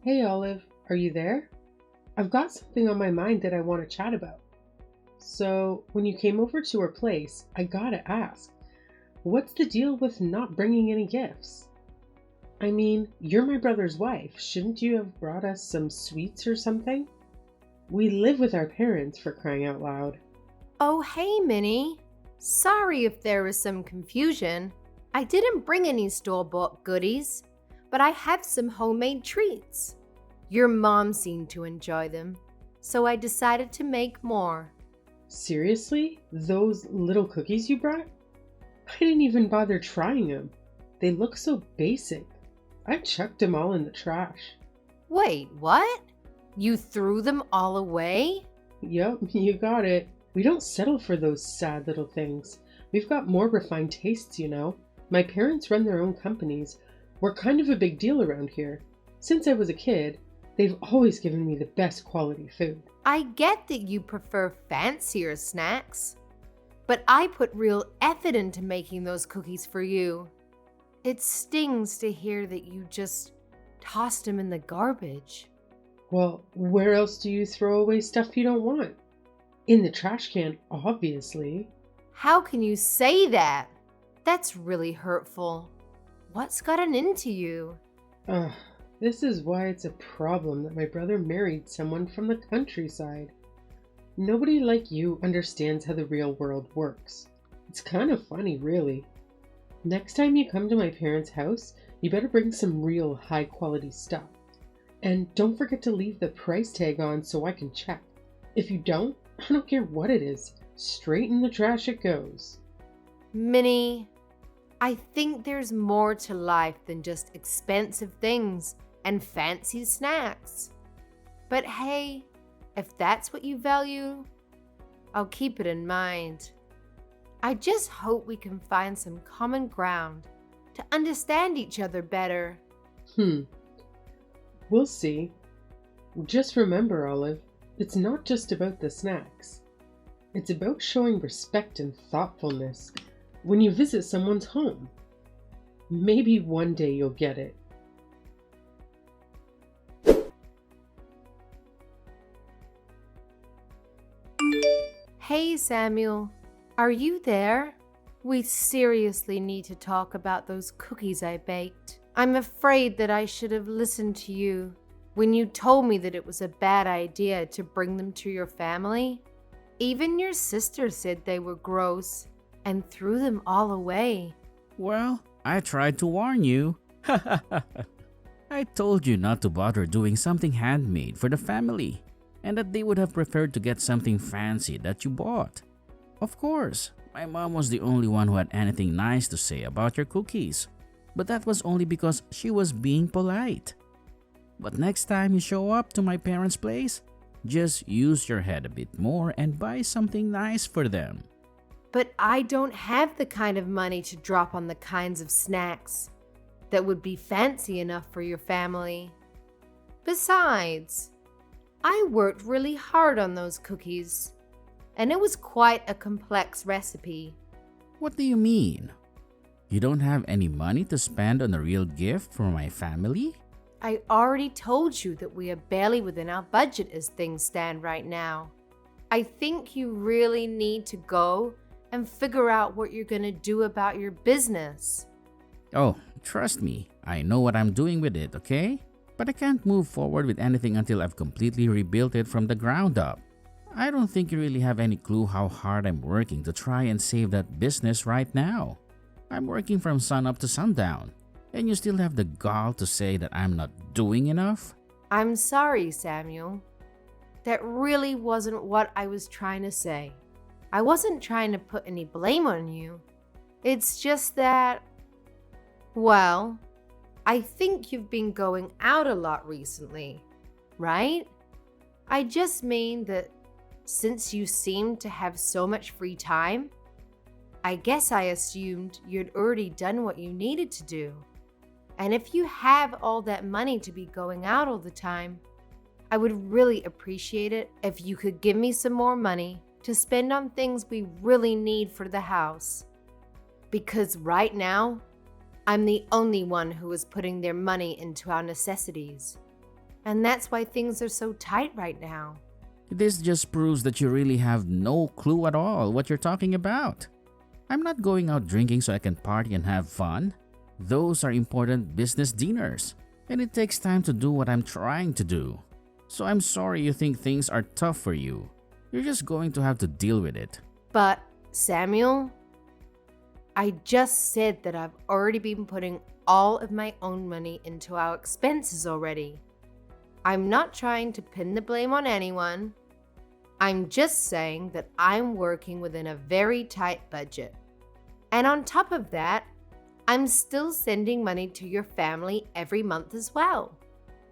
Hey Olive, are you there? I've got something on my mind that I want to chat about. So, when you came over to our place, I gotta ask, what's the deal with not bringing any gifts? I mean, you're my brother's wife. Shouldn't you have brought us some sweets or something? We live with our parents, for crying out loud. Oh, hey, Minnie. Sorry if there was some confusion. I didn't bring any store-bought goodies, but I have some homemade treats. Your mom seemed to enjoy them, so I decided to make more. Seriously? Those little cookies you brought? I didn't even bother trying them. They look so basic. I chucked them all in the trash. Wait, what? You threw them all away? Yup, you got it. We don't settle for those sad little things. We've got more refined tastes, you know. My parents run their own companies. We're kind of a big deal around here. Since I was a kid, they've always given me the best quality food. I get that you prefer fancier snacks, but I put real effort into making those cookies for you. It stings to hear that you just tossed them in the garbage. Well, where else do you throw away stuff you don't want? In the trash can, obviously. How can you say that? That's really hurtful. What's gotten into you? Ugh, this is why it's a problem that my brother married someone from the countryside. Nobody like you understands how the real world works. It's kind of funny, really. Next time you come to my parents' house, you better bring some real high quality stuff. And don't forget to leave the price tag on so I can check. If you don't, I don't care what it is. Straight in the trash it goes. Minnie, I think there's more to life than just expensive things and fancy snacks. But hey, if that's what you value, I'll keep it in mind. I just hope we can find some common ground to understand each other better. We'll see. Just remember, Olive, it's not just about the snacks. It's about showing respect and thoughtfulness when you visit someone's home. Maybe one day you'll get it. Hey, Samuel, are you there? We seriously need to talk about those cookies I baked. I'm afraid that I should have listened to you when you told me that it was a bad idea to bring them to your family. Even your sister said they were gross and threw them all away. Well, I tried to warn you. I told you not to bother doing something handmade for the family, and that they would have preferred to get something fancy that you bought. Of course, my mom was the only one who had anything nice to say about your cookies, but that was only because she was being polite. But next time you show up to my parents' place, just use your head a bit more and buy something nice for them. But I don't have the kind of money to drop on the kinds of snacks that would be fancy enough for your family. Besides, I worked really hard on those cookies, and it was quite a complex recipe. What do you mean? You don't have any money to spend on a real gift for my family? I already told you that we are barely within our budget as things stand right now. I think you really need to go and figure out what you're going to do about your business. Oh, trust me, I know what I'm doing with it, okay? But I can't move forward with anything until I've completely rebuilt it from the ground up. I don't think you really have any clue how hard I'm working to try and save that business right now. I'm working from sunup to sundown, and you still have the gall to say that I'm not doing enough? I'm sorry, Samuel. That really wasn't what I was trying to say. I wasn't trying to put any blame on you. It's just that, well, I think you've been going out a lot recently, right? I just mean that since you seem to have so much free time, I guess I assumed you'd already done what you needed to do. And if you have all that money to be going out all the time, I would really appreciate it if you could give me some more money to spend on things we really need for the house. Because right now, I'm the only one who is putting their money into our necessities. And that's why things are so tight right now. This just proves that you really have no clue at all what you're talking about. I'm not going out drinking so I can party and have fun. Those are important business dinners, and it takes time to do what I'm trying to do. So I'm sorry you think things are tough for you. You're just going to have to deal with it. But, Samuel, I just said that I've already been putting all of my own money into our expenses already. I'm not trying to pin the blame on anyone. I'm just saying that I'm working within a very tight budget. And on top of that, I'm still sending money to your family every month as well.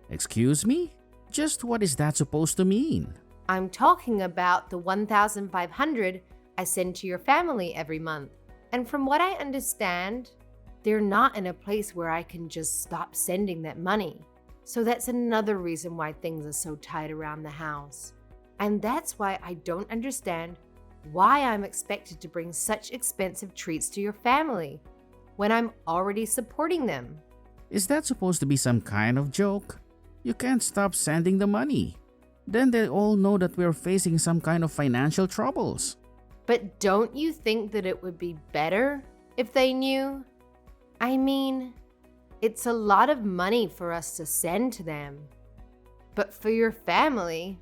Excuse me? Just what is that supposed to mean? I'm talking about the $1,500 I send to your family every month. And from what I understand, they're not in a place where I can just stop sending that money. So that's another reason why things are so tight around the house. And that's why I don't understand why I'm expected to bring such expensive treats to your family when I'm already supporting them. Is that supposed to be some kind of joke? You can't stop sending the money. Then they all know that we're facing some kind of financial troubles. But don't you think that it would be better if they knew? I mean, it's a lot of money for us to send to them. But for your family,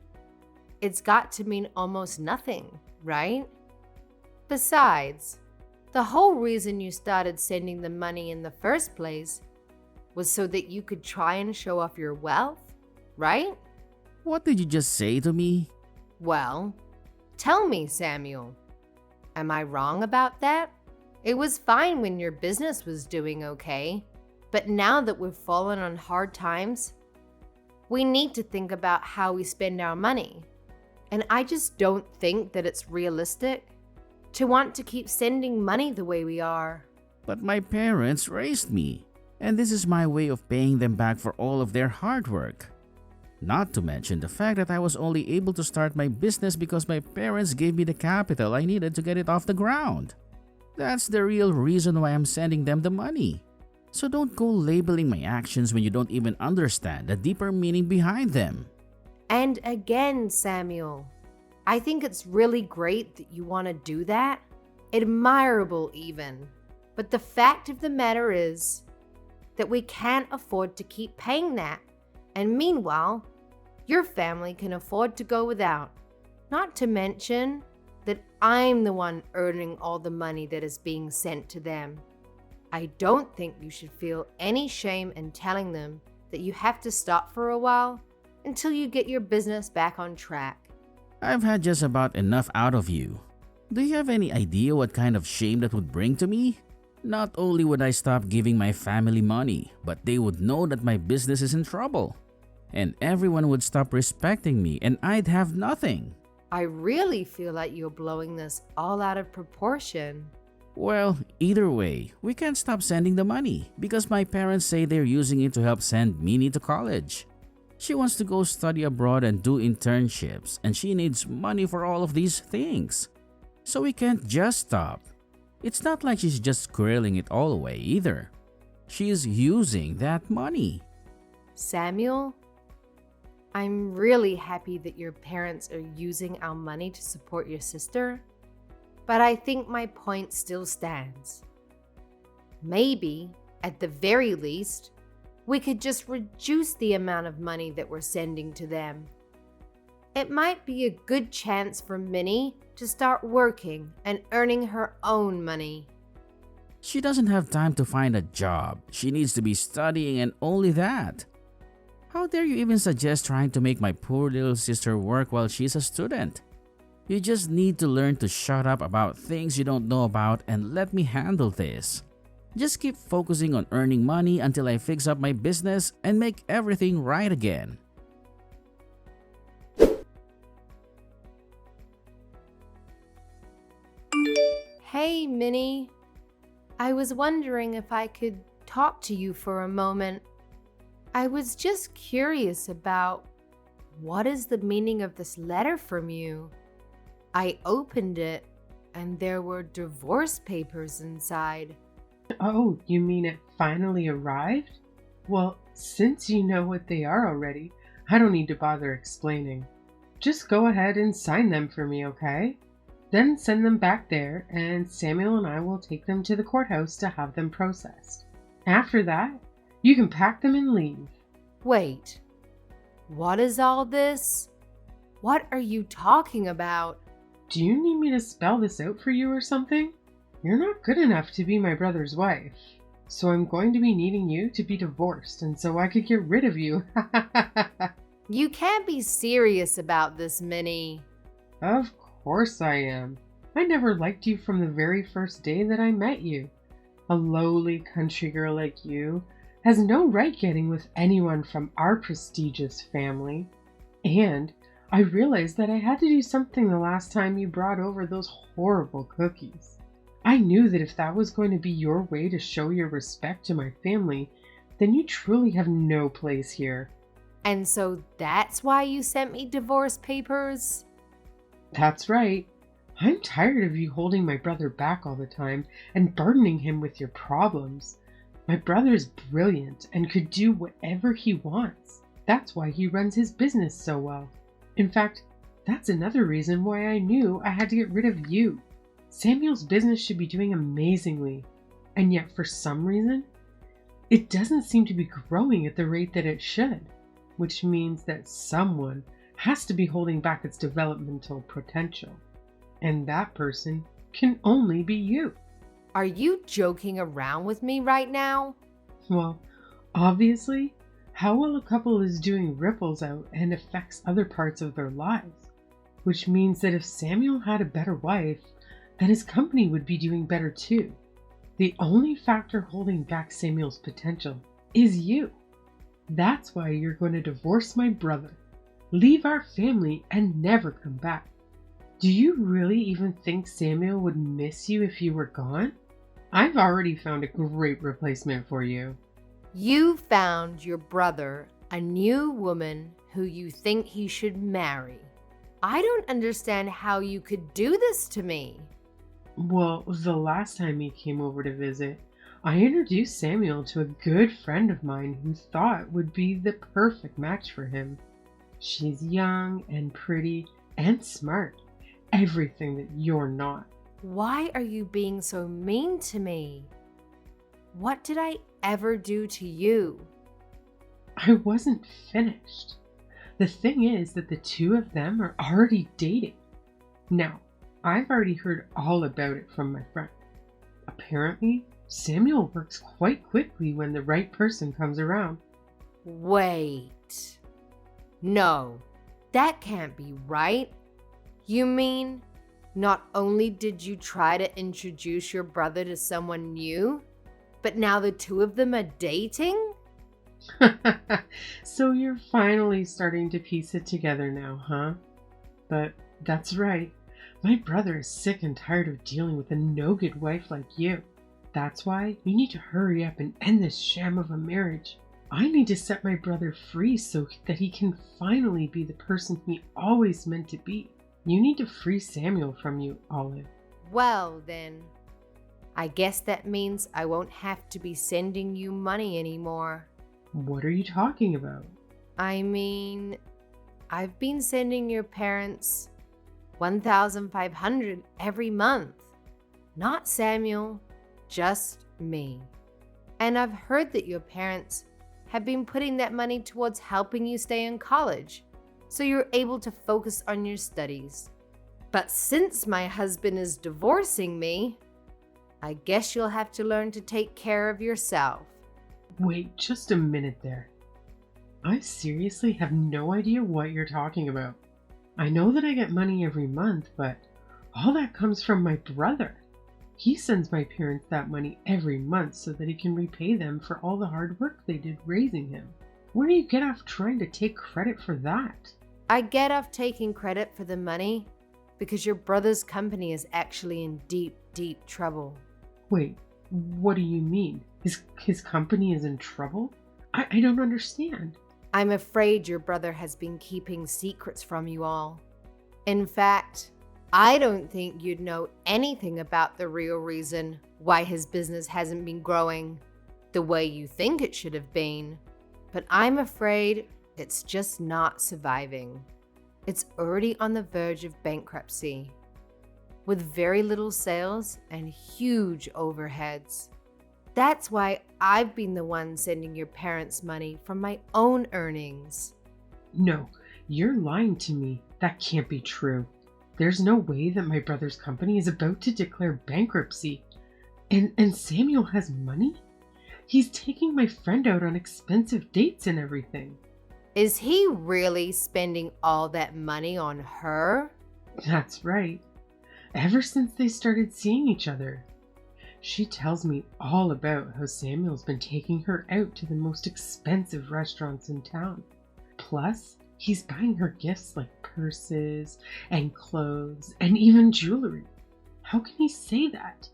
it's got to mean almost nothing, right? Besides, the whole reason you started sending the money in the first place was so that you could try and show off your wealth, right? What did you just say to me? Well, tell me, Samuel. Am I wrong about that? It was fine when your business was doing okay, but now that we've fallen on hard times, we need to think about how we spend our money. And I just don't think that it's realistic to want to keep sending money the way we are. But my parents raised me, and this is my way of paying them back for all of their hard work. Not to mention the fact that I was only able to start my business because my parents gave me the capital I needed to get it off the ground. That's the real reason why I'm sending them the money. So don't go labeling my actions when you don't even understand the deeper meaning behind them. And again, Samuel, I think it's really great that you want to do that. Admirable even. But the fact of the matter is that we can't afford to keep paying that. And meanwhile, your family can afford to go without. Not to mention that I'm the one earning all the money that is being sent to them. I don't think you should feel any shame in telling them that you have to stop for a while until you get your business back on track. I've had just about enough out of you. Do you have any idea what kind of shame that would bring to me? Not only would I stop giving my family money, but they would know that my business is in trouble. And everyone would stop respecting me and I'd have nothing. I really feel like you're blowing this all out of proportion. Well, either way, we can't stop sending the money because my parents say they're using it to help send Minnie to college. She wants to go study abroad and do internships, and she needs money for all of these things. So we can't just stop. It's not like she's just squirreling it all away either. She's using that money. Samuel, I'm really happy that your parents are using our money to support your sister, but I think my point still stands. Maybe, at the very least, we could just reduce the amount of money that we're sending to them. It might be a good chance for Minnie to start working and earning her own money. She doesn't have time to find a job. She needs to be studying and only that. How dare you even suggest trying to make my poor little sister work while she's a student? You just need to learn to shut up about things you don't know about and let me handle this. Just keep focusing on earning money until I fix up my business and make everything right again. Hey, Minnie. I was wondering if I could talk to you for a moment. I was just curious about what is the meaning of this letter from you? I opened it and there were divorce papers inside. Oh, you mean it finally arrived? Well, since you know what they are already, I don't need to bother explaining. Just go ahead and sign them for me, okay? Then send them back there, and Samuel and I will take them to the courthouse to have them processed. After that, you can pack them and leave. Wait, what is all this? What are you talking about? Do you need me to spell this out for you or something? You're not good enough to be my brother's wife, so I'm going to be needing you to be divorced, and so I could get rid of you. You can't be serious about this, Minnie. Of course I am. I never liked you from the very first day that I met you. A lowly country girl like you has no right getting with anyone from our prestigious family. And I realized that I had to do something the last time you brought over those horrible cookies. I knew that if that was going to be your way to show your respect to my family, then you truly have no place here. And so that's why you sent me divorce papers? That's right. I'm tired of you holding my brother back all the time and burdening him with your problems. My brother is brilliant and could do whatever he wants. That's why he runs his business so well. In fact, that's another reason why I knew I had to get rid of you. Samuel's business should be doing amazingly, and yet for some reason, it doesn't seem to be growing at the rate that it should, which means that someone has to be holding back its developmental potential. And that person can only be you. Are you joking around with me right now? Well, obviously, how well a couple is doing ripples out and affects other parts of their lives, which means that if Samuel had a better wife, then his company would be doing better too. The only factor holding back Samuel's potential is you. That's why you're going to divorce my brother, leave our family, and never come back. Do you really even think Samuel would miss you if you were gone? I've already found a great replacement for you. You found your brother a new woman who you think he should marry. I don't understand how you could do this to me. Well, the last time he came over to visit, I introduced Samuel to a good friend of mine who thought would be the perfect match for him. She's young and pretty and smart, everything that you're not. Why are you being so mean to me? What did I ever do to you? I wasn't finished. The thing is that the two of them are already dating. Now, I've already heard all about it from my friend. Apparently, Samuel works quite quickly when the right person comes around. Wait. No, that can't be right. You mean, not only did you try to introduce your brother to someone new, but now the two of them are dating? So you're finally starting to piece it together now, huh? But that's right. My brother is sick and tired of dealing with a no-good wife like you. That's why you need to hurry up and end this sham of a marriage. I need to set my brother free so that he can finally be the person he always meant to be. You need to free Samuel from you, Olive. Well, then, I guess that means I won't have to be sending you money anymore. What are you talking about? I mean, I've been sending your parents $1,500 every month. Not Samuel, just me. And I've heard that your parents have been putting that money towards helping you stay in college, so you're able to focus on your studies. But since my husband is divorcing me, I guess you'll have to learn to take care of yourself. Wait just a minute there. I seriously have no idea what you're talking about. I know that I get money every month, but all that comes from my brother. He sends my parents that money every month so that he can repay them for all the hard work they did raising him. Where do you get off trying to take credit for that? I get off taking credit for the money because your brother's company is actually in deep, deep trouble. Wait, what do you mean? His company is in trouble? I don't understand. I'm afraid your brother has been keeping secrets from you all. In fact, I don't think you'd know anything about the real reason why his business hasn't been growing the way you think it should have been. But I'm afraid It's just not surviving. It's already on the verge of bankruptcy, with very little sales and huge overheads. That's why I've been the one sending your parents money from my own earnings. No, you're lying to me. That can't be true. There's no way that my brother's company is about to declare bankruptcy. And Samuel has money? He's taking my friend out on expensive dates and everything. Is he really spending all that money on her? That's right. Ever since they started seeing each other. She tells me all about how Samuel's been taking her out to the most expensive restaurants in town. Plus, he's buying her gifts like purses and clothes and even jewelry. How can he say that?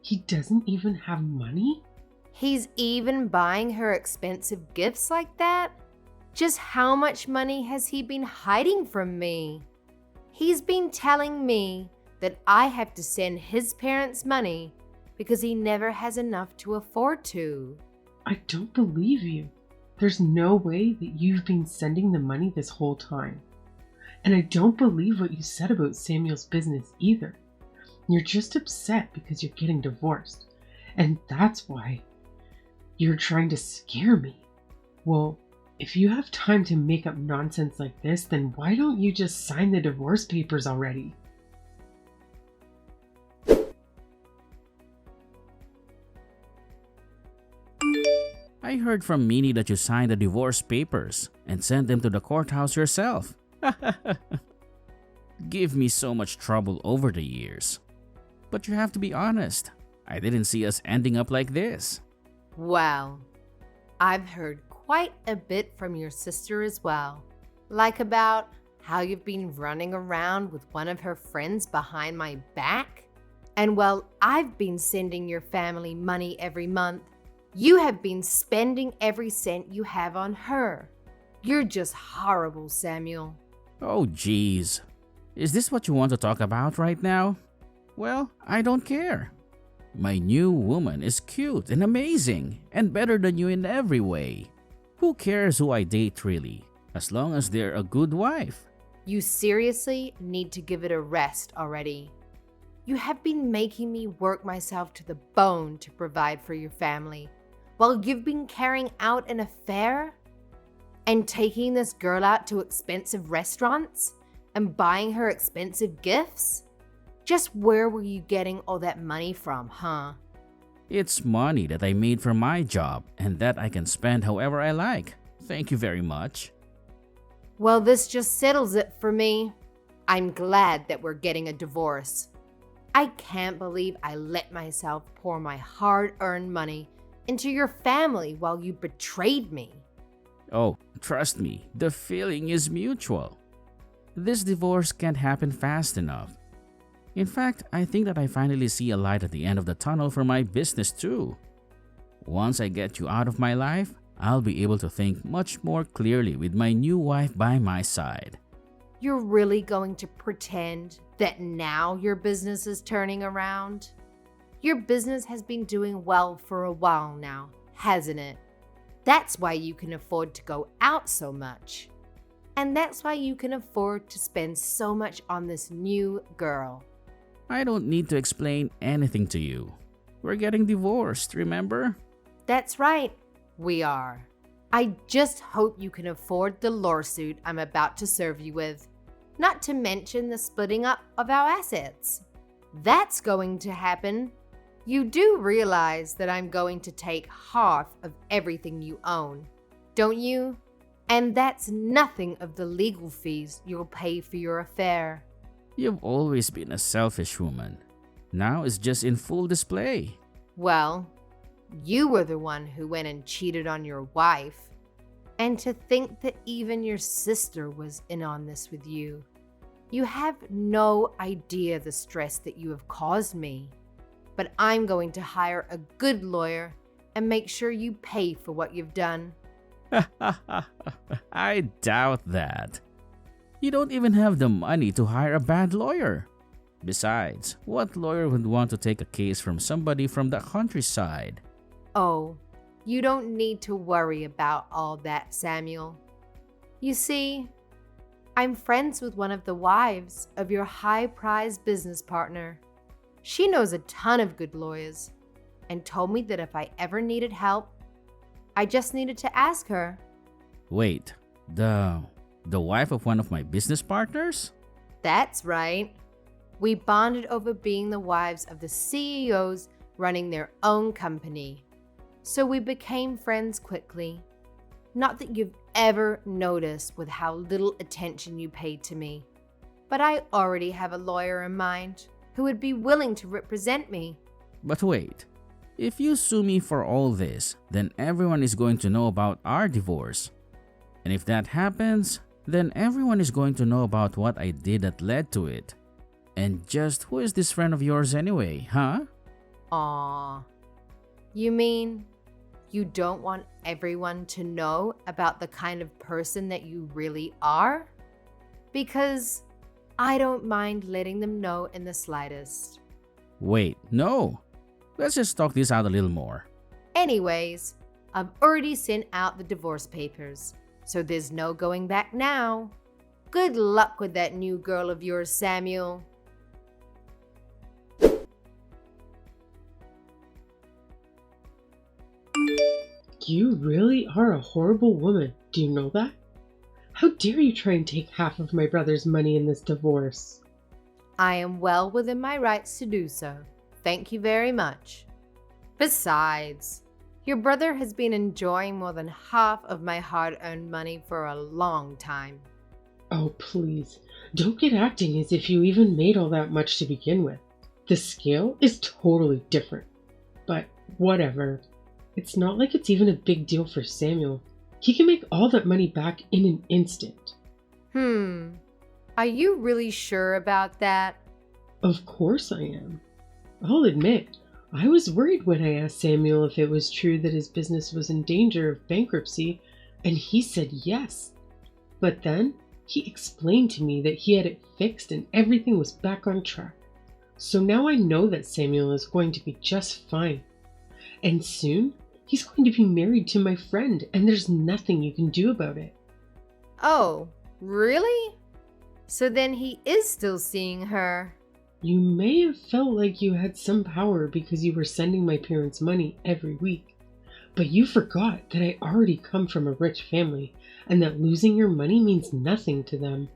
He doesn't even have money? He's even buying her expensive gifts like that? Just how much money has he been hiding from me? He's been telling me that I have to send his parents money because he never has enough to afford to. I don't believe you. There's no way that you've been sending the money this whole time. And I don't believe what you said about Samuel's business either. You're just upset because you're getting divorced. And that's why you're trying to scare me. Well, if you have time to make up nonsense like this, then why don't you just sign the divorce papers already? I heard from Minnie that you signed the divorce papers and sent them to the courthouse yourself. Give me so much trouble over the years. But you have to be honest. I didn't see us ending up like this. Well, I've heard quite a bit from your sister as well. Like about how you've been running around with one of her friends behind my back. And while I've been sending your family money every month, you have been spending every cent you have on her. You're just horrible, Samuel. Oh geez. Is this what you want to talk about right now? Well, I don't care. My new woman is cute and amazing and better than you in every way. Who cares who I date really, as long as they're a good wife? You seriously need to give it a rest already. You have been making me work myself to the bone to provide for your family, while you've been carrying out an affair and taking this girl out to expensive restaurants and buying her expensive gifts? Just where were you getting all that money from, huh? It's money that I made from my job and that I can spend however I like. Thank you very much. Well, this just settles it for me. I'm glad that we're getting a divorce. I can't believe I let myself pour my hard-earned money into your family while you betrayed me. Oh, trust me, the feeling is mutual. This divorce can't happen fast enough. In fact, I think that I finally see a light at the end of the tunnel for my business too. Once I get you out of my life, I'll be able to think much more clearly with my new wife by my side. You're really going to pretend that now your business is turning around? Your business has been doing well for a while now, hasn't it? That's why you can afford to go out so much. And that's why you can afford to spend so much on this new girl. I don't need to explain anything to you. We're getting divorced, remember? That's right, we are. I just hope you can afford the lawsuit I'm about to serve you with. Not to mention the splitting up of our assets. That's going to happen. You do realize that I'm going to take half of everything you own, don't you? And that's nothing of the legal fees you'll pay for your affair. You've always been a selfish woman. Now it's just in full display. Well, you were the one who went and cheated on your wife. And to think that even your sister was in on this with you. You have no idea the stress that you have caused me. But I'm going to hire a good lawyer and make sure you pay for what you've done. I doubt that. You don't even have the money to hire a bad lawyer. Besides, what lawyer would want to take a case from somebody from the countryside? Oh, you don't need to worry about all that, Samuel. You see, I'm friends with one of the wives of your high-priced business partner. She knows a ton of good lawyers and told me that if I ever needed help, I just needed to ask her. Wait, the wife of one of my business partners? That's right. We bonded over being the wives of the CEOs running their own company. So we became friends quickly. Not that you've ever noticed with how little attention you paid to me, but I already have a lawyer in mind who would be willing to represent me. But wait, if you sue me for all this, then everyone is going to know about our divorce. And if that happens, then everyone is going to know about what I did that led to it. And just who is this friend of yours anyway, huh? Aw. You mean you don't want everyone to know about the kind of person that you really are? Because I don't mind letting them know in the slightest. Wait, no. Let's just talk this out a little more. Anyways, I've already sent out the divorce papers, so there's no going back now. Good luck with that new girl of yours, Samuel. You really are a horrible woman. Do you know that? How dare you try and take half of my brother's money in this divorce? I am well within my rights to do so. Thank you very much. Besides, your brother has been enjoying more than half of my hard-earned money for a long time. Oh, please. Don't get acting as if you even made all that much to begin with. The scale is totally different. But whatever. It's not like it's even a big deal for Samuel. He can make all that money back in an instant. Are you really sure about that? Of course I am. I'll admit, I was worried when I asked Samuel if it was true that his business was in danger of bankruptcy, and he said yes. But then, he explained to me that he had it fixed and everything was back on track. So now I know that Samuel is going to be just fine. And soon, he's going to be married to my friend, and there's nothing you can do about it. Oh, really? So then he is still seeing her. You may have felt like you had some power because you were sending my parents money every week, but you forgot that I already come from a rich family and that losing your money means nothing to them.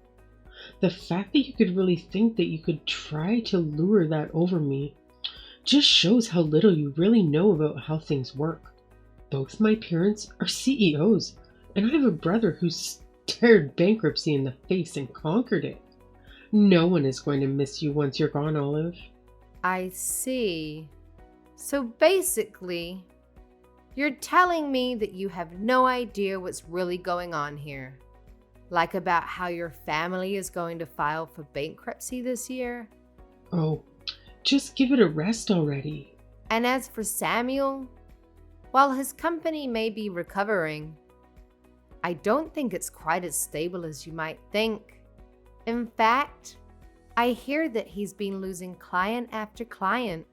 The fact that you could really think that you could try to lure that over me just shows how little you really know about how things work. Both my parents are CEOs, and I have a brother who stared bankruptcy in the face and conquered it. No one is going to miss you once you're gone, Olive. I see. So basically, you're telling me that you have no idea what's really going on here. Like about how your family is going to file for bankruptcy this year? Oh, just give it a rest already. And as for Samuel, while his company may be recovering, I don't think it's quite as stable as you might think. In fact, I hear that he's been losing client after client,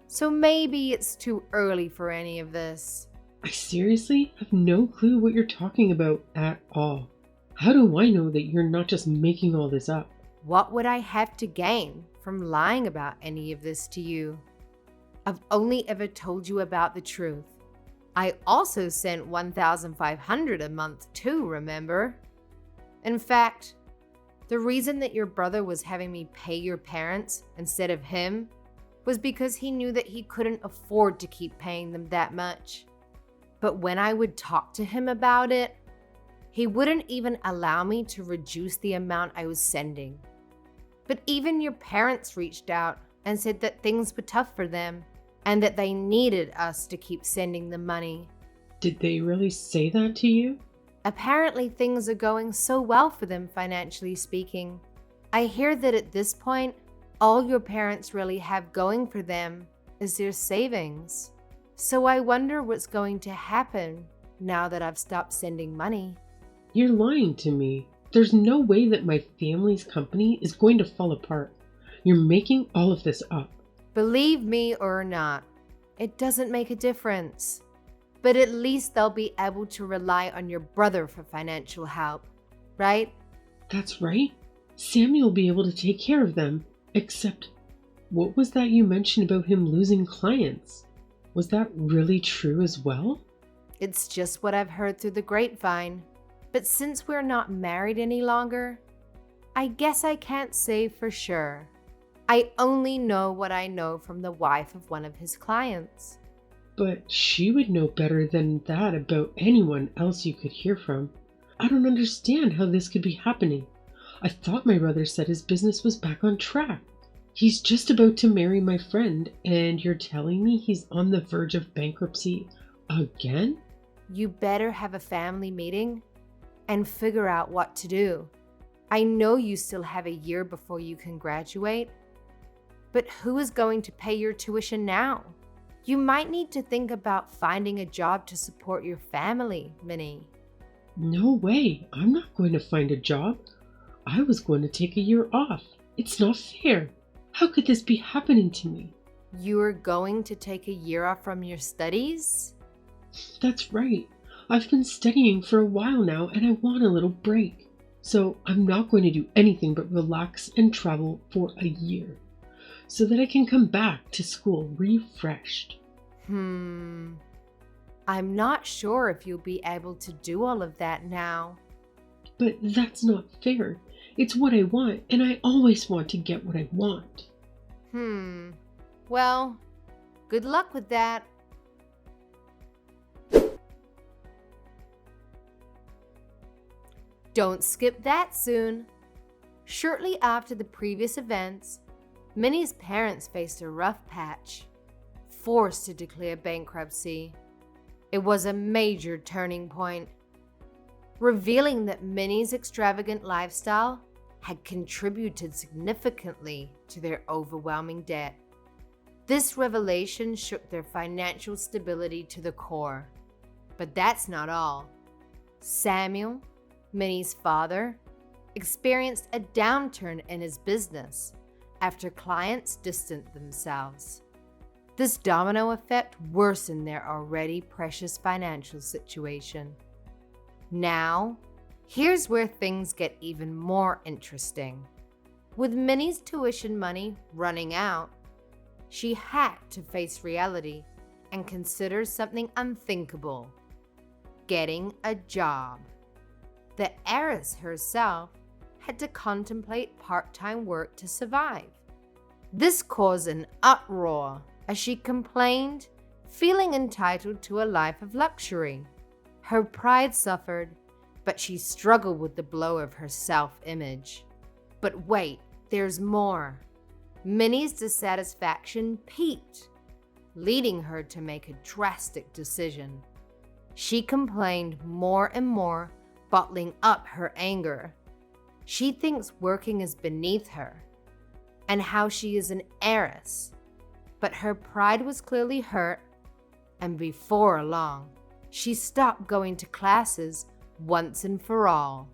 so maybe it's too early for any of this. I seriously have no clue what you're talking about at all. How do I know that you're not just making all this up? What would I have to gain from lying about any of this to you? I've only ever told you about the truth. I also sent $1,500 a month too, remember? In fact, the reason that your brother was having me pay your parents instead of him was because he knew that he couldn't afford to keep paying them that much. But when I would talk to him about it, he wouldn't even allow me to reduce the amount I was sending. But even your parents reached out and said that things were tough for them and that they needed us to keep sending the money. Did they really say that to you? Apparently things are going so well for them financially speaking. I hear that at this point, all your parents really have going for them is their savings. So I wonder what's going to happen now that I've stopped sending money. You're lying to me. There's no way that my family's company is going to fall apart. You're making all of this up. Believe me or not, it doesn't make a difference. But at least they'll be able to rely on your brother for financial help. right? That's right. Sammy will be able to take care of them. Except, what was that you mentioned about him losing clients? Was that really true as well? It's just what I've heard through the grapevine. But since we're not married any longer, I guess I can't say for sure. I only know what I know from the wife of one of his clients. But she would know better than that about anyone else you could hear from. I don't understand how this could be happening. I thought my brother said his business was back on track. He's just about to marry my friend, and you're telling me he's on the verge of bankruptcy again? You better have a family meeting and figure out what to do. I know you still have a year before you can graduate, but who is going to pay your tuition now? You might need to think about finding a job to support your family, Minnie. No way. I'm not going to find a job. I was going to take a year off. It's not fair. How could this be happening to me? You are going to take a year off from your studies? That's right. I've been studying for a while now and I want a little break. So I'm not going to do anything but relax and travel for a year, so that I can come back to school refreshed. I'm not sure if you'll be able to do all of that now. But that's not fair. It's what I want, and I always want to get what I want. Well, good luck with that. Don't skip that soon. Shortly after the previous events, Minnie's parents faced a rough patch, forced to declare bankruptcy. It was a major turning point, revealing that Minnie's extravagant lifestyle had contributed significantly to their overwhelming debt. This revelation shook their financial stability to the core. But that's not all. Samuel, Minnie's father, experienced a downturn in his business after clients distanced themselves. This domino effect worsened their already precious financial situation. Now, here's where things get even more interesting. With Minnie's tuition money running out, she had to face reality and consider something unthinkable: getting a job. The heiress herself had to contemplate part-time work to survive. This caused an uproar as she complained, feeling entitled to a life of luxury. Her pride suffered, but she struggled with the blow of her self-image. But wait, there's more. Minnie's dissatisfaction peaked, leading her to make a drastic decision. She complained more and more, bottling up her anger. She thinks working is beneath her and how she is an heiress. But her pride was clearly hurt, and before long, she stopped going to classes once and for all.